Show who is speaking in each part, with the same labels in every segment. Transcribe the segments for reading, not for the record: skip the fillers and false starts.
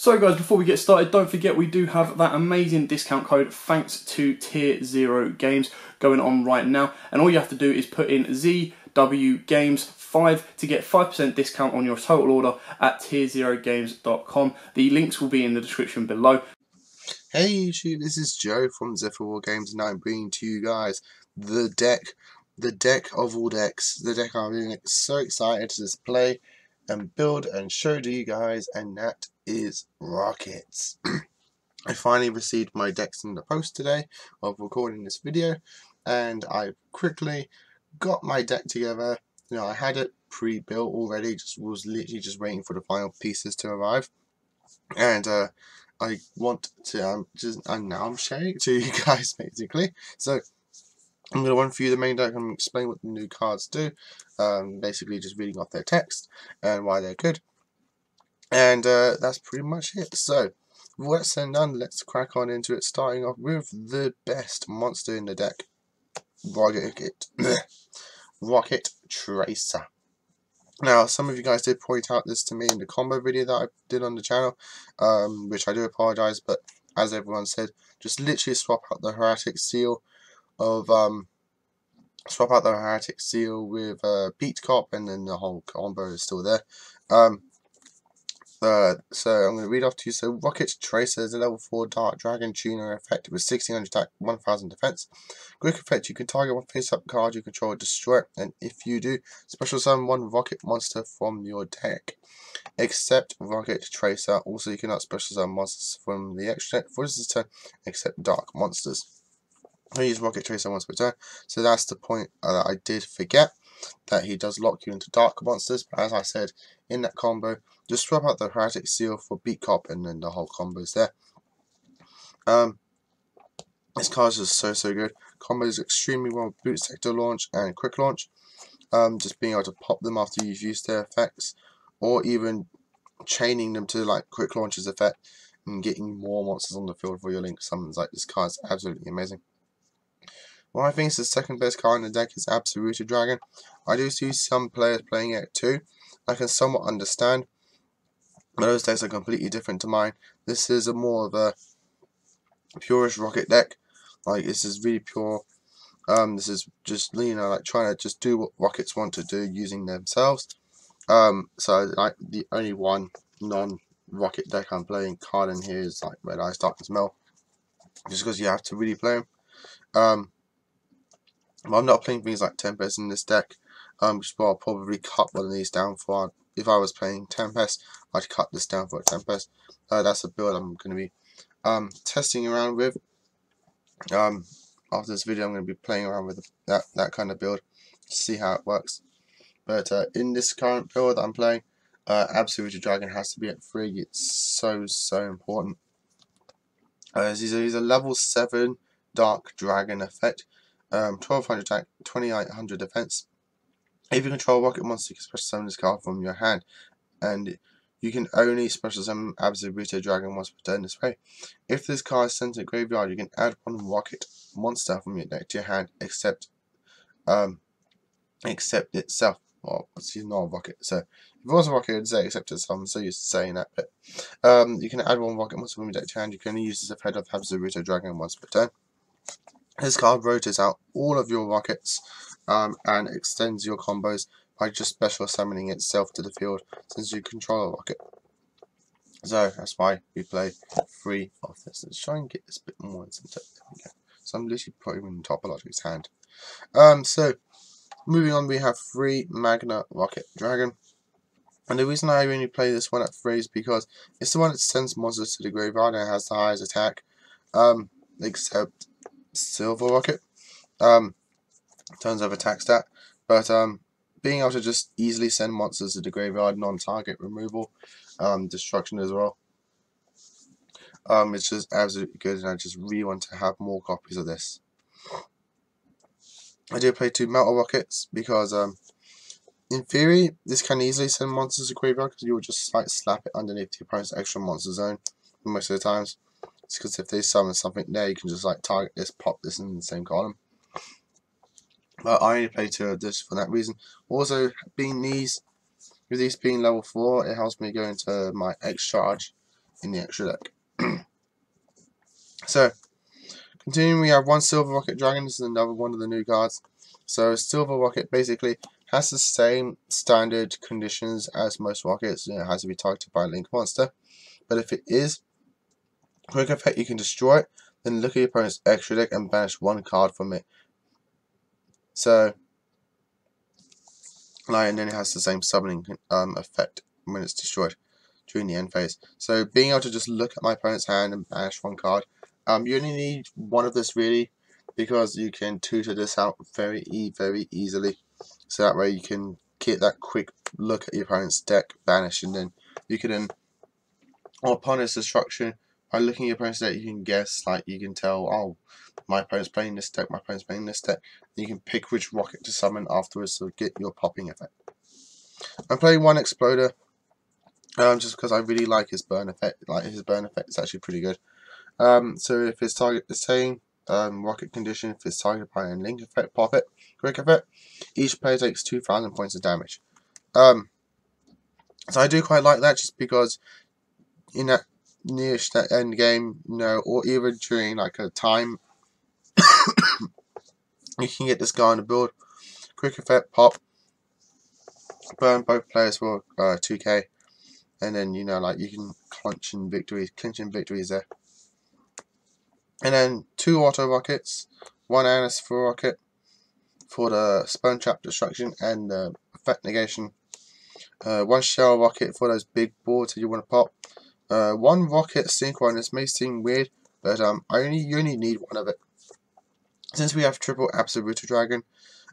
Speaker 1: So guys, before we get started, don't forget we do have that amazing discount code thanks to Tier 0 Games going on right now. And all you have to do is put in ZW Games 5 to get 5% discount on your total order at tier0games.com. The links will be in the description below.
Speaker 2: Hey YouTube, this is Joe from Zephyr Games, and I'm bringing to you guys the deck of all decks, the deck I'm really so excited to display and build and show to you guys, and that is Rockets. I finally received my decks in the post today of recording this video, and I quickly got my deck together. You know, I had it pre-built already, was literally just waiting for the final pieces to arrive, and I want to I'm sharing it to you guys basically. So I'm going to run through the main deck and explain what the new cards do. Basically just reading off their text and why they're good. And that's pretty much it. So with that said and done, let's crack on into it, starting off with the best monster in the deck, Rocket Tracer. Now, some of you guys did point out this to me in the combo video that I did on the channel, which I do apologise, but as everyone said, just literally swap out the Heretic Seal of with Beat Cop, and then the whole combo is still there. So I'm going to read off to you. So Rocket Tracer is a level 4 Dark Dragon Tuner effect with 1600 attack, 1000 defense. Quick effect: you can target one face-up card you control, destroy it, and if you do, special summon one Rocket monster from your deck. Except Rocket Tracer. Also, you cannot special summon monsters from the extra deck for this turn, except Dark monsters. I use Rocket Tracer once per turn, so that's the point that I did forget, that he does lock you into Dark monsters. But as I said, in that combo, just swap out the Heretic Seal for Beat Cop, and then the whole combo is there. This card is just so good. Combo is extremely well with Boot Sector Launch and Quick Launch. Just being able to pop them after you've used their effects, or even chaining them to like Quick Launch's effect and getting more monsters on the field for your link summons. Like, this card is absolutely amazing. What I think is the second best card in the deck is Absolute Dragon. I do see some players playing it too. I can somewhat understand, but those decks are completely different to mine. This is more of a purest Rocket deck. Like, this is really pure. This is just, you know, like trying to just do what Rockets want to do using themselves. So like the only one non-Rocket deck I'm playing card in here is like Red Eyes Darkness Mel, just because you have to really play them. I'm not playing things like Tempest in this deck, which is why I'll probably cut one of these down for. If I was playing Tempest, I'd cut this down for a Tempest. That's a build I'm going to be testing around with. After this video, I'm going to be playing around with that kind of build to see how it works. But in this current build I'm playing, Absolute Dragon has to be at 3. It's so important. He's a level 7 Dark Dragon effect. 1200 attack, 2800 defense. If you control Rocket monster, you can special summon this card from your hand, and you can only special summon Absolute Dragon once per turn this way. If this card is sent to the graveyard, you can add one Rocket monster from your deck to your hand, except itself. Well, it's not a Rocket, so if it was a Rocket, it'd say except itself. I'm so used to saying that, but you can add one Rocket monster from your deck to your hand. You can only use this effect of Absolute Dragon once per turn. This card rotates out all of your Rockets and extends your combos by just special summoning itself to the field, since you control a Rocket. So that's why we play 3 of this. Let's try and get this bit more into it. There we go. So I'm literally putting him in Topologic's hand. So moving on, we have 3 Magna Rocket Dragon. And the reason I only play this one at 3 is because it's the one that sends monsters to the graveyard and has the highest attack, except Silver Rocket. Turns of attack stat, but being able to just easily send monsters to the graveyard, non-target removal, destruction as well, it's just absolutely good, and I just really want to have more copies of this. I do play 2 Metal Rockets because in theory this can easily send monsters to the graveyard, because you'll just like slap it underneath your opponent's extra monster zone most of the times. It's because if they summon something there, you can just like target this, pop this in the same column. But I only play 2 of this for that reason. Also, with these being level 4, it helps me go into my X charge in the extra deck. So, continuing, we have one Silver Rocket Dragon. This is another one of the new cards. So, Silver Rocket basically has the same standard conditions as most rockets. It has to be targeted by a link monster. But if it is, quick effect, you can destroy it, then look at your opponent's extra deck and banish one card from it. So, and then it has the same summoning effect when it's destroyed during the end phase. So being able to just look at my opponent's hand and banish one card, you only need one of this really, because you can tutor this out very easily. So that way you can get that quick look at your opponent's deck, banish, and then you can then, or upon its destruction, by looking at your opponent's deck, you can guess, like you can tell, oh, my opponent's playing this deck, my opponent's playing this deck. And you can pick which rocket to summon afterwards to get your popping effect. I'm playing one Exploder, just because I really like his burn effect. Like his burn effect is actually pretty good. So if his target is same rocket condition, if it's targeted by a link effect, pop it, quick effect, each player takes 2,000 points of damage. So I do quite like that, just because in that nearish that end game, or even during like a time, you can get this guy on the board, quick effect, pop, burn both players for 2k, and then like you can clinch in victories there. And then 2 auto rockets, 1 for rocket for the Spell Trap destruction and effect negation, 1 shell rocket for those big boards that you want to pop, 1 rocket synchron. This may seem weird, but you only need 1 of it. Since we have triple Absolute Dragon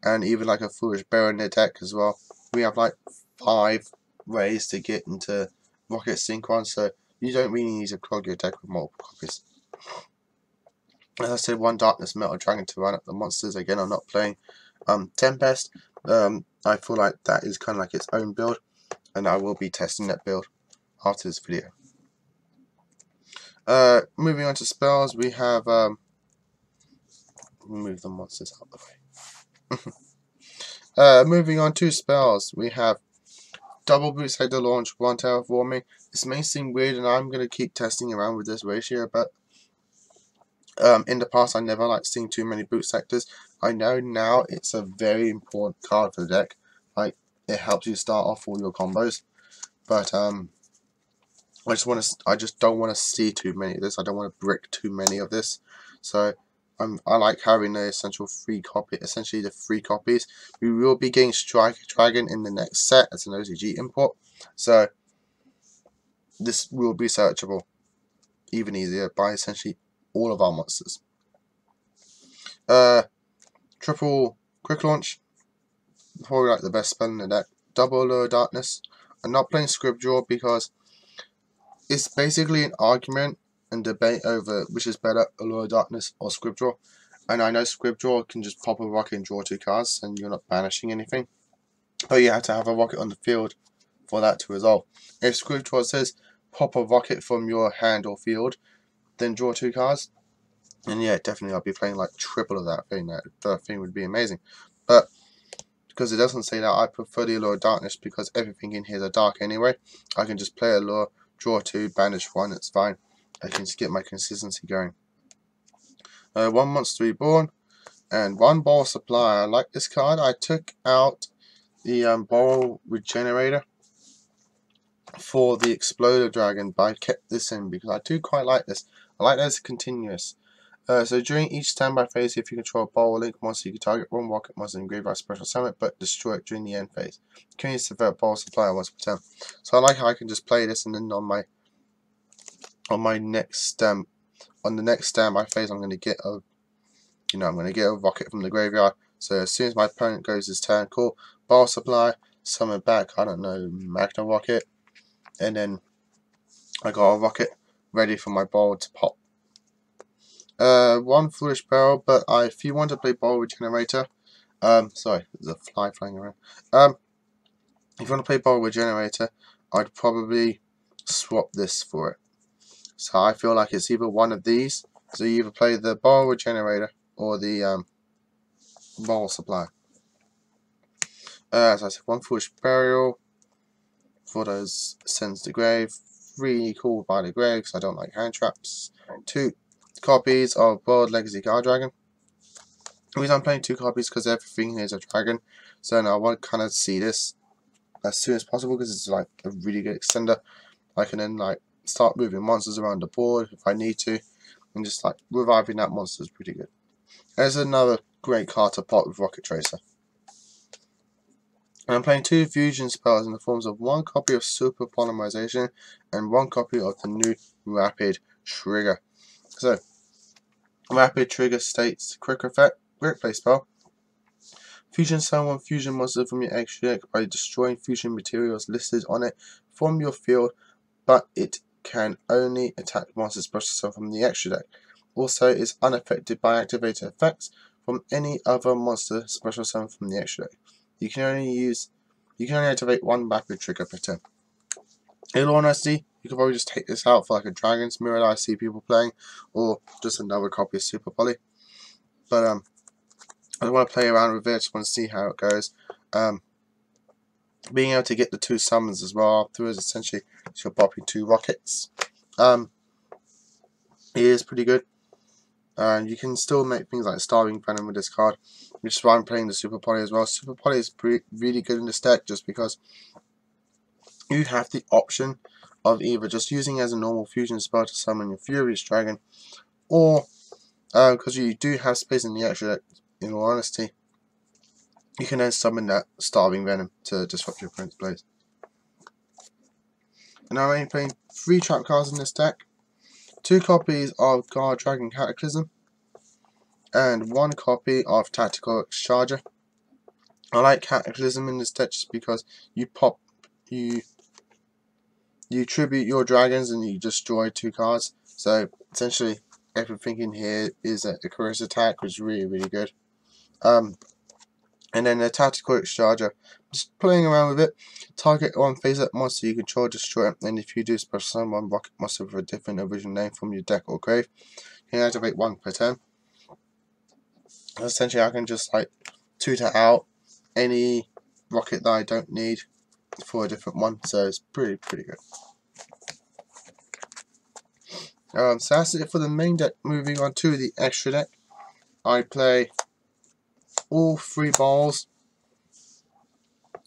Speaker 2: and even like a Foolish Bear in the deck as well, we have like 5 ways to get into rocket synchron, so you don't really need to clog your deck with multiple copies. As I said, 1 Darkness Metal Dragon to run up the monsters. Again, I'm not playing Tempest. I feel like that is kind of like its own build, and I will be testing that build after this video. Moving on to spells, we have move the monsters out of the way. Moving on to spells, we have double boost head to launch, 1 terraforming. This may seem weird, and I'm going to keep testing around with this ratio, but in the past I never liked seeing too many boot sectors. I know now it's a very important card for the deck. Like, it helps you start off all your combos, but I just don't want to see too many of this. I don't want to brick too many of this. So I like having the essentially the 3 copies. We will be getting Striker Dragon in the next set as an OCG import, so this will be searchable even easier by essentially all of our monsters. Triple quick launch, probably like the best spell in the deck. Double Allure of Darkness. I'm not playing Scriptdraw because it's basically an argument and debate over which is better, Allure of Darkness or Scriptdraw. And I know Scriptdraw can just pop a rocket and draw 2 cards and you're not banishing anything, but you have to have a rocket on the field for that to resolve. If Scriptdraw says pop a rocket from your hand or field, then draw 2 cards, and yeah, definitely I'll be playing like triple of that thing. That thing would be amazing. But because it doesn't say that, I prefer the Allure of Darkness because everything in here is dark anyway. I can just play Allure, draw 2, banish 1, it's fine. I can just get my consistency going. 1 Monster Reborn and 1 Ball Supply. I like this card. I took out the Ball Regenerator for the Exploder Dragon, but I kept this in because I do quite like this. I like that it's continuous. So during each standby phase, if you control a ball or link monster, you can target 1 rocket monster in graveyard special summon, but destroy it during the end phase. You can use the ball supply once per turn. So I like how I can just play this, and then on my next on the next standby phase, I'm going to get a rocket from the graveyard. So as soon as my opponent goes his turn, cool, ball supply, summon back, I don't know, Magna Rocket, and then I got a rocket ready for my ball to pop. 1 Foolish Barrel, but if you want to play Ball Regenerator, sorry, there's a fly flying around. If you want to play Ball Regenerator, I'd probably swap this for it. So I feel like it's either one of these. So you either play the Ball Regenerator or the Ball Supply. As I said, 1 Foolish Burial for those Sends to Grave, really cool by the grave because I don't like hand traps. 2 copies of World Legacy Guard Dragon. The reason I'm playing 2 copies because everything here is a dragon, so now I want to kind of see this as soon as possible because it's like a really good extender. I can then like start moving monsters around the board if I need to, and just like reviving that monster is pretty good. There's another great card to pot with Rocket Tracer. And I'm playing 2 fusion spells in the forms of 1 copy of Super Polymerization and 1 copy of the new Rapid Trigger. So, Rapid Trigger states quick effect, quick play spell. Fusion summon 1 fusion monster from your extra deck by destroying fusion materials listed on it from your field, but it can only attack monsters special summon from the extra deck. Also, is unaffected by activated effects from any other monster special summon from the extra deck. You can only activate 1 rapid trigger per turn. In all honesty, you could probably just take this out for like a Dragon's Mirror that I see people playing, or just another copy of Super Poly. But I don't want to play around with it, I just want to see how it goes. Being able to get the 2 summons as well afterwards, essentially you're popping 2 rockets. It is pretty good. And you can still make things like Starving Venom with this card, which is why I'm playing the Super Poly as well. Super Poly is really good in this deck just because you have the option of either just using it as a normal fusion spell to summon your Furious Dragon, or because you do have space in the extra deck, in all honesty, you can then summon that Starving Venom to disrupt your opponent's plays. And I'm only playing 3 trap cards in this deck. 2 copies of Guard Dragon Cataclysm and 1 copy of Tactical Charger. I like Cataclysm in this deck just because you tribute your dragons and you destroy 2 cards. So essentially everything in here is a Icarus attack, which is really good. And then the Tactical Charger, just playing around with it. Target 1 face-up monster you control, destroy it, and if you do, special summon 1 rocket monster with a different original name from your deck or grave. You can activate 1 per turn. Essentially, I can just like tutor out any rocket that I don't need for a different one, so it's pretty good. So that's it for the main deck. Moving on to the extra deck, I play all 3 balls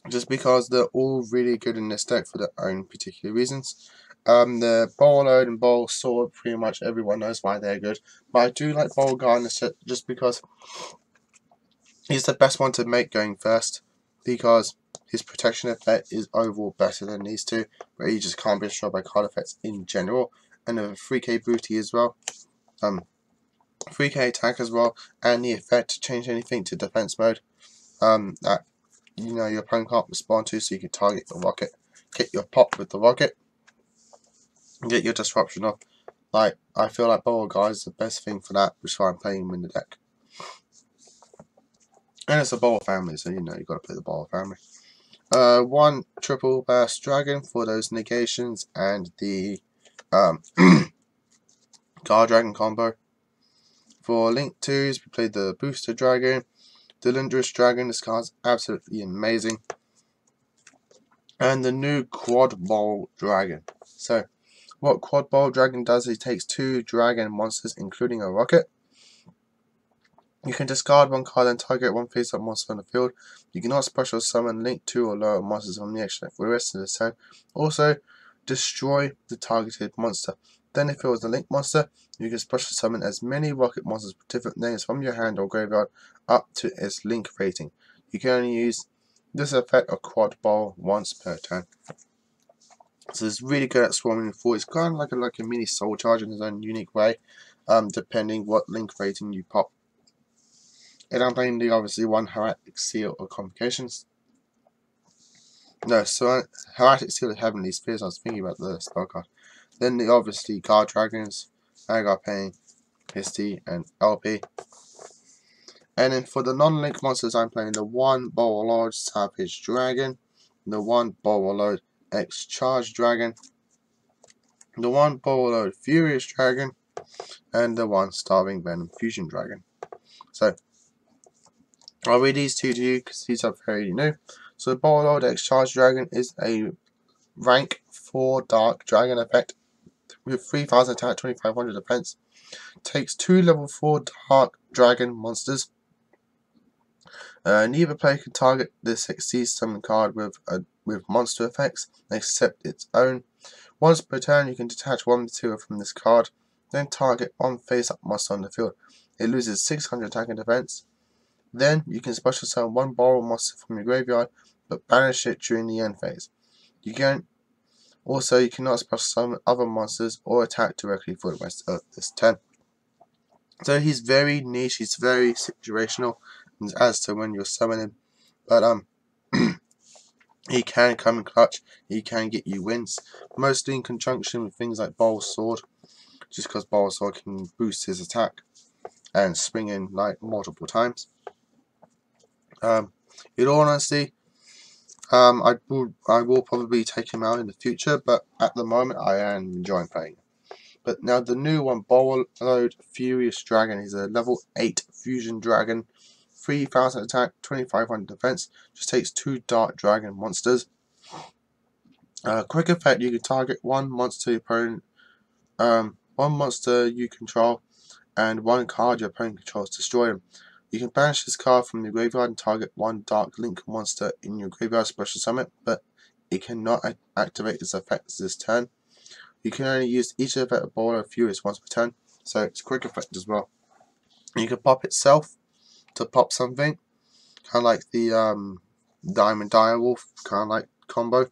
Speaker 2: just because they're all really good in this deck for their own particular reasons. The Ball Load and Ball Sword, pretty much everyone knows why they're good, but I do like Ball Guard in this set just because he's the best one to make going first, because his protection effect is overall better than these 2, but he just can't be destroyed by card effects in general, and a 3k booty as well, 3k attack as well, and the effect to change anything to defense mode, that your opponent can't respond to, so you can target the rocket, get your pop with the rocket, and get your disruption off. Like, I feel like Ball Guard is the best thing for that, which is why I'm playing him in the deck. And it's a Ball family, so you've got to play the Ball family. 1 triple burst dragon for those negations and the Guard Dragon combo. For Link 2s, we played the Booster Dragon, the Lindrus Dragon. This card's absolutely amazing. And the new Quad Ball Dragon. So, what Quad Ball Dragon does is he takes 2 dragon monsters, including a rocket. You can discard 1 card and target 1 face-up monster on the field. You cannot special summon Link 2 or lower monsters from the extra deck for the rest of the turn. Also, destroy the targeted monster. Then if it was a Link monster, you can special summon as many rocket monsters with different names from your hand or graveyard up to its Link rating. You can only use this effect of Quad Ball once per turn. So it's really good at swarming forward. It's kind of like a mini Soul Charge in his own unique way, depending what Link rating you pop. And I'm playing the obviously 1 Hieratic Seal of Complications. No, so Hieratic Seal of Heavenly Spheres. I was thinking about the spell card. Then the obviously Guard Dragons, Agar Pain, Misty, and LP. And then for the non-Link monsters, I'm playing the 1 Borreload Savage Dragon, the 1 Borreload X Charge Dragon, the 1 Borreload Furious Dragon, and the 1 Starving Venom Fusion Dragon. So I'll read these 2 to you because these are very new. So the Borreload X Charge Dragon is a rank 4 Dark Dragon effect with 3000 attack, 2500 defense. Takes 2 level 4 Dark Dragon monsters. Neither player can target the succeeds summon card with monster effects except its own. Once per turn, you can detach one material from this card, then target one face-up monster on the field. It loses 600 attack and defense. Then you can special summon one borrowed monster from your graveyard, but banish it during the end phase. You cannot special summon other monsters or attack directly for the rest of this turn. So he's very niche, he's very situational as to when you're summoning, but he can come in clutch, he can get you wins, mostly in conjunction with things like Bowl Sword, just because Bowl Sword can boost his attack and swing in like multiple times. In all honesty, I will probably take him out in the future, but at the moment I am enjoying playing him. But now the new one, Borrowed Furious Dragon, is a level 8 fusion dragon, 3000 attack, 2500 defense. Just takes 2 Dark Dragon monsters. Quick effect: you can target one monster your opponent, one monster you control, and one card your opponent controls. Destroy them. You can banish this card from your graveyard and target one Dark Link monster in your graveyard special summon, but it cannot activate its effects this turn. You can only use each effect of Borrowed Furious once per turn, so it's a quick effect as well. You can pop itself to pop something, kind of like the Diamond Direwolf, kind of like combo,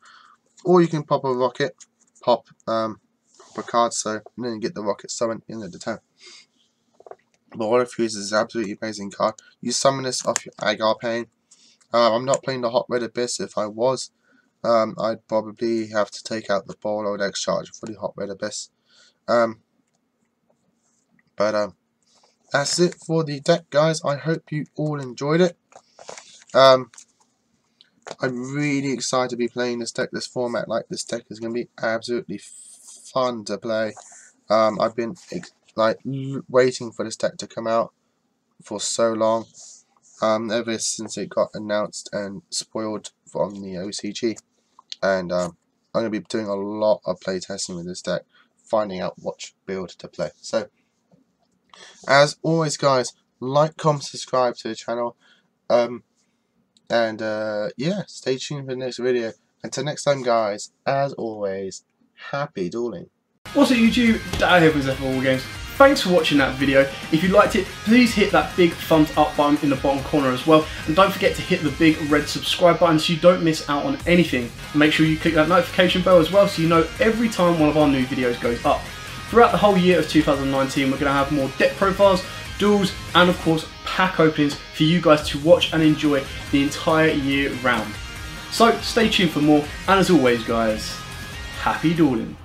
Speaker 2: or you can pop a rocket, pop a card, so and then you get the rocket summon in the turn. Borrowed Furious is an absolutely amazing card. You summon this off your Agar Pain. I'm not playing the Hot Red Abyss. If I was, I'd probably have to take out the Borrowed X Charge for the Hot Red Abyss. That's it for the deck, guys. I hope you all enjoyed it. I'm really excited to be playing this deck. This format, like this deck, is going to be absolutely fun to play. I've been waiting for this deck to come out for so long. Ever since it got announced and spoiled from the OCG, and I'm going to be doing a lot of playtesting with this deck, finding out which build to play. So, as always, guys, like, comment, subscribe to the channel, yeah, stay tuned for the next video. Until next time, guys, as always, happy dueling.
Speaker 1: What's up, YouTube? Dad here with YUGIOH. Thanks for watching that video. If you liked it, please hit that big thumbs up button in the bottom corner as well. And don't forget to hit the big red subscribe button so you don't miss out on anything. Make sure you click that notification bell as well so you know every time one of our new videos goes up. Throughout the whole year of 2019, we're going to have more deck profiles, duels, and of course pack openings for you guys to watch and enjoy the entire year round. So stay tuned for more, and as always, guys, happy dueling.